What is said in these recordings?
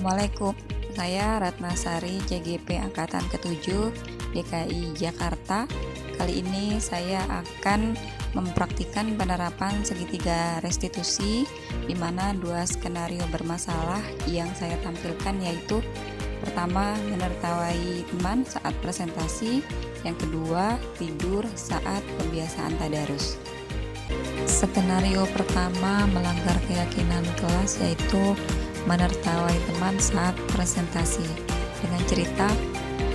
Assalamualaikum, saya Ratnasari CGP Angkatan ke-7 DKI Jakarta. Kali ini saya akan mempraktikkan penerapan segitiga restitusi di mana dua skenario bermasalah yang saya tampilkan, yaitu pertama, menertawai teman saat presentasi, yang kedua, tidur saat pembiasaan tadarus. Skenario pertama melanggar keyakinan kelas, yaitu menertawai teman saat presentasi. Dengan cerita,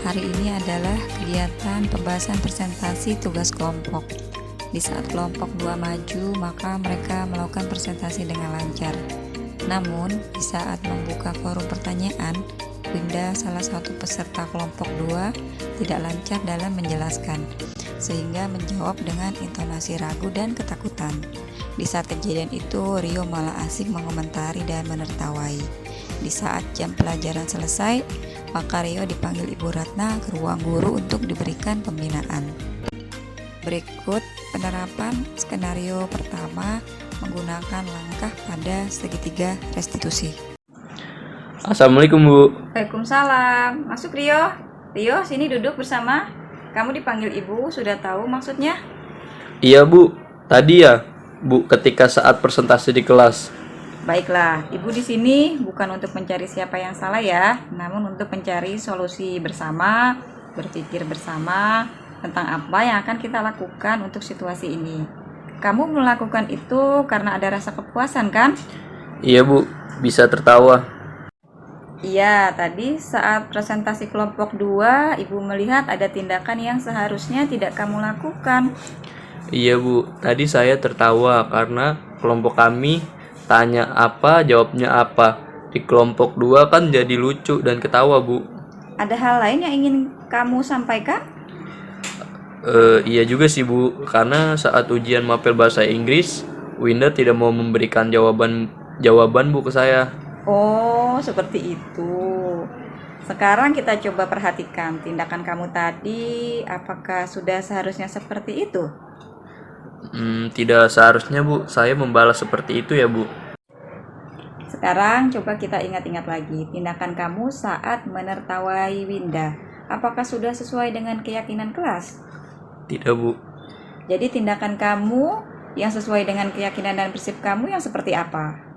hari ini adalah kegiatan pembahasan presentasi tugas kelompok. Di saat kelompok 2 maju, maka mereka melakukan presentasi dengan lancar. Namun, di saat membuka forum pertanyaan, Winda, salah satu peserta kelompok 2, tidak lancar dalam menjelaskan, sehingga menjawab dengan intonasi ragu dan ketakutan. Di saat kejadian itu, Rio malah asik mengomentari dan menertawai. Di saat jam pelajaran selesai, maka Rio dipanggil Ibu Ratna ke ruang guru untuk diberikan pembinaan. Berikut penerapan skenario pertama menggunakan langkah pada segitiga restitusi. Assalamualaikum, Bu. Waalaikumsalam. Masuk, Rio. Rio, sini duduk bersama. Kamu dipanggil Ibu, sudah tahu maksudnya? Iya, Bu. Tadi ya, Bu, ketika saat presentasi di kelas. Baiklah, Ibu di sini bukan untuk mencari siapa yang salah ya, namun untuk mencari solusi bersama, berpikir bersama tentang apa yang akan kita lakukan untuk situasi ini. Kamu melakukan itu karena ada rasa kepuasan, kan? Iya, Bu. Bisa tertawa. Iya, tadi saat presentasi kelompok 2, Ibu melihat ada tindakan yang seharusnya tidak kamu lakukan. Iya, Bu. Tadi saya tertawa karena kelompok kami tanya apa, jawabnya apa. Di kelompok 2 kan jadi lucu dan ketawa, Bu. Ada hal lain yang ingin kamu sampaikan? Iya juga sih, Bu. Karena saat ujian mapel bahasa Inggris, Winda tidak mau memberikan jawaban Bu ke saya. Oh, seperti itu. Sekarang kita coba perhatikan tindakan kamu tadi, apakah sudah seharusnya seperti itu? Tidak seharusnya, Bu. Saya membalas seperti itu ya, Bu. Sekarang coba kita ingat-ingat lagi tindakan kamu saat menertawai Winda. Apakah sudah sesuai dengan keyakinan kelas? Tidak, Bu. Jadi tindakan kamu yang sesuai dengan keyakinan dan prinsip kamu yang seperti apa?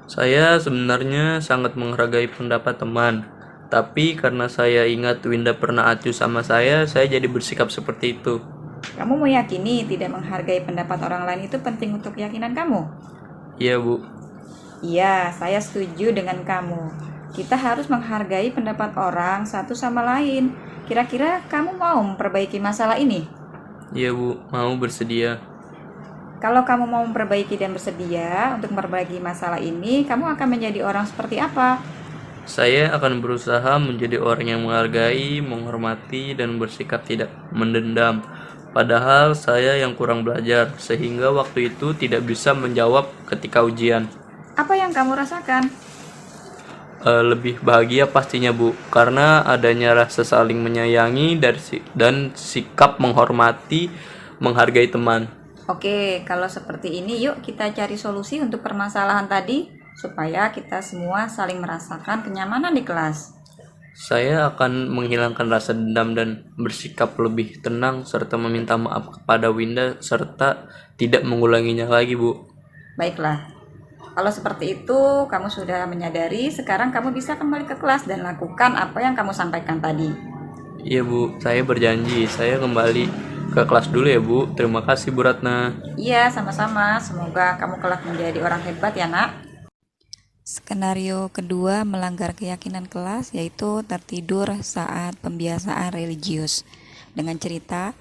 Saya sebenarnya sangat menghargai pendapat teman. Tapi karena saya ingat Winda pernah acuh sama saya jadi bersikap seperti itu. Kamu meyakini tidak menghargai pendapat orang lain itu penting untuk keyakinan kamu? Iya, Bu. Iya, saya setuju dengan kamu. Kita harus menghargai pendapat orang satu sama lain. Kira-kira kamu mau memperbaiki masalah ini? Iya, Bu. Mau bersedia. Kalau kamu mau memperbaiki dan bersedia untuk memperbaiki masalah ini, kamu akan menjadi orang seperti apa? Saya akan berusaha menjadi orang yang menghargai, menghormati, dan bersikap tidak mendendam. Padahal saya yang kurang belajar, sehingga waktu itu tidak bisa menjawab ketika ujian. Apa yang kamu rasakan? Lebih bahagia pastinya, Bu, karena adanya rasa saling menyayangi dan sikap menghormati, menghargai teman. Oke, kalau seperti ini yuk kita cari solusi untuk permasalahan tadi supaya kita semua saling merasakan kenyamanan di kelas. Saya akan menghilangkan rasa dendam dan bersikap lebih tenang serta meminta maaf kepada Winda serta tidak mengulanginya lagi, Bu. Baiklah, kalau seperti itu kamu sudah menyadari, sekarang kamu bisa kembali ke kelas dan lakukan apa yang kamu sampaikan tadi. Iya, Bu, saya berjanji saya kembali ke kelas dulu ya, Bu. Terima kasih, Bu Ratna. Iya, sama-sama. Semoga kamu kelak menjadi orang hebat ya, Nak. Skenario kedua melanggar keyakinan kelas, yaitu tertidur saat pembiasaan religius. Dengan cerita,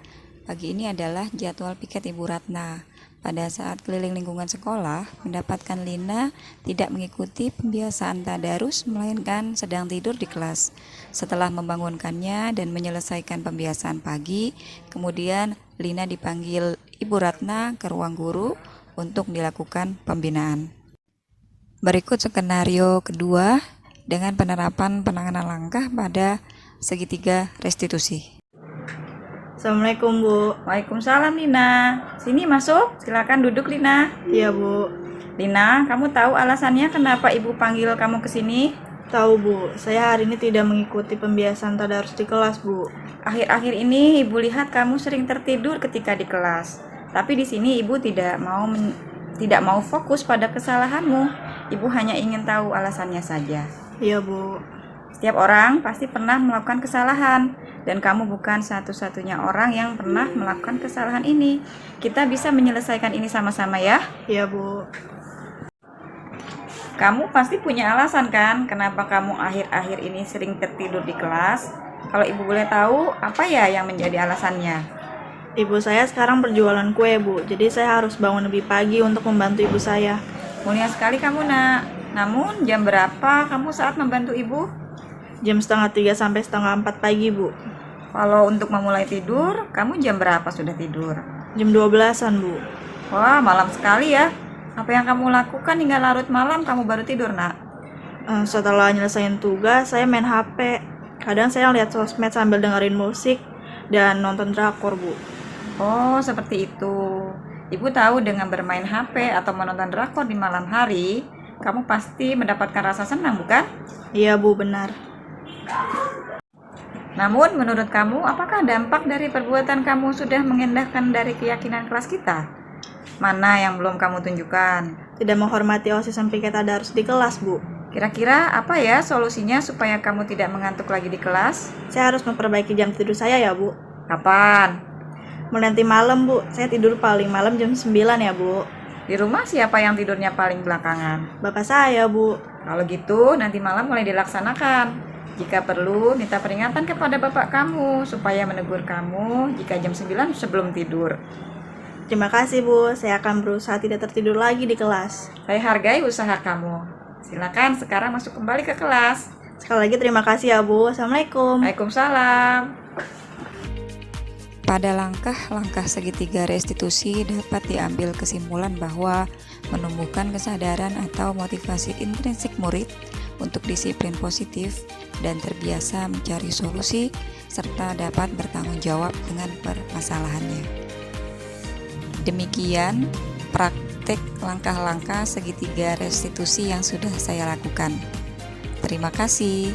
pagi ini adalah jadwal piket Ibu Ratna. Pada saat keliling lingkungan sekolah, mendapatkan Lina tidak mengikuti pembiasaan tadarus, melainkan sedang tidur di kelas. Setelah membangunkannya dan menyelesaikan pembiasaan pagi, kemudian Lina dipanggil Ibu Ratna ke ruang guru untuk dilakukan pembinaan. Berikut skenario kedua dengan penerapan penanganan langkah pada segitiga restitusi. Assalamualaikum, Bu. Waalaikumsalam, Lina. Sini masuk, silakan duduk, Lina. Iya, Bu. Lina, kamu tahu alasannya kenapa Ibu panggil kamu ke sini? Tahu Bu, saya hari ini tidak mengikuti pembiasaan tadarus di kelas Bu. Akhir-akhir ini Ibu lihat kamu sering tertidur ketika di kelas. Tapi di sini Ibu tidak mau fokus pada kesalahanmu. Ibu hanya ingin tahu alasannya saja. Iya Bu. Setiap orang pasti pernah melakukan kesalahan, dan kamu bukan satu-satunya orang yang pernah melakukan kesalahan ini. Kita bisa menyelesaikan ini sama-sama ya. Iya Bu. Kamu pasti punya alasan kan kenapa kamu akhir-akhir ini sering tertidur di kelas? Kalau Ibu boleh tahu, apa ya yang menjadi alasannya? Ibu saya sekarang berjualan kue Bu, jadi saya harus bangun lebih pagi untuk membantu ibu saya. Mulia sekali kamu nak. Namun jam berapa kamu saat membantu ibu? Jam 2:30 sampai 3:30 pagi Bu. Kalau untuk memulai tidur, kamu jam berapa sudah tidur? Jam 12-an Bu. Wah, malam sekali ya. Apa yang kamu lakukan hingga larut malam kamu baru tidur nak? Setelah nyelesain tugas, saya main HP. Kadang saya lihat sosmed sambil dengerin musik dan nonton drakor Bu. Oh, seperti itu. Ibu tahu dengan bermain HP atau menonton drakor di malam hari, kamu pasti mendapatkan rasa senang, bukan? Iya Bu, benar. Namun, menurut kamu, apakah dampak dari perbuatan kamu sudah mengendahkan dari keyakinan kelas kita? Mana yang belum kamu tunjukkan? Tidak menghormati OSIS sampai kita tadarus di kelas Bu. Kira-kira apa ya solusinya supaya kamu tidak mengantuk lagi di kelas? Saya harus memperbaiki jam tidur saya ya Bu. Kapan? Mulai nanti malam Bu, saya tidur paling malam jam 9 ya Bu. Di rumah siapa yang tidurnya paling belakangan? Bapak saya Bu. Kalau gitu, nanti malam mulai dilaksanakan. Jika perlu, minta peringatan kepada bapak kamu supaya menegur kamu jika jam 9 sebelum tidur. Terima kasih Bu, saya akan berusaha tidak tertidur lagi di kelas. Saya hargai usaha kamu. Silakan sekarang masuk kembali ke kelas. Sekali lagi terima kasih ya Bu. Assalamualaikum. Waalaikumsalam. Pada langkah-langkah segitiga restitusi dapat diambil kesimpulan bahwa menumbuhkan kesadaran atau motivasi intrinsik murid untuk disiplin positif dan terbiasa mencari solusi serta dapat bertanggung jawab dengan permasalahannya. Demikian praktek langkah-langkah segitiga restitusi yang sudah saya lakukan. Terima kasih.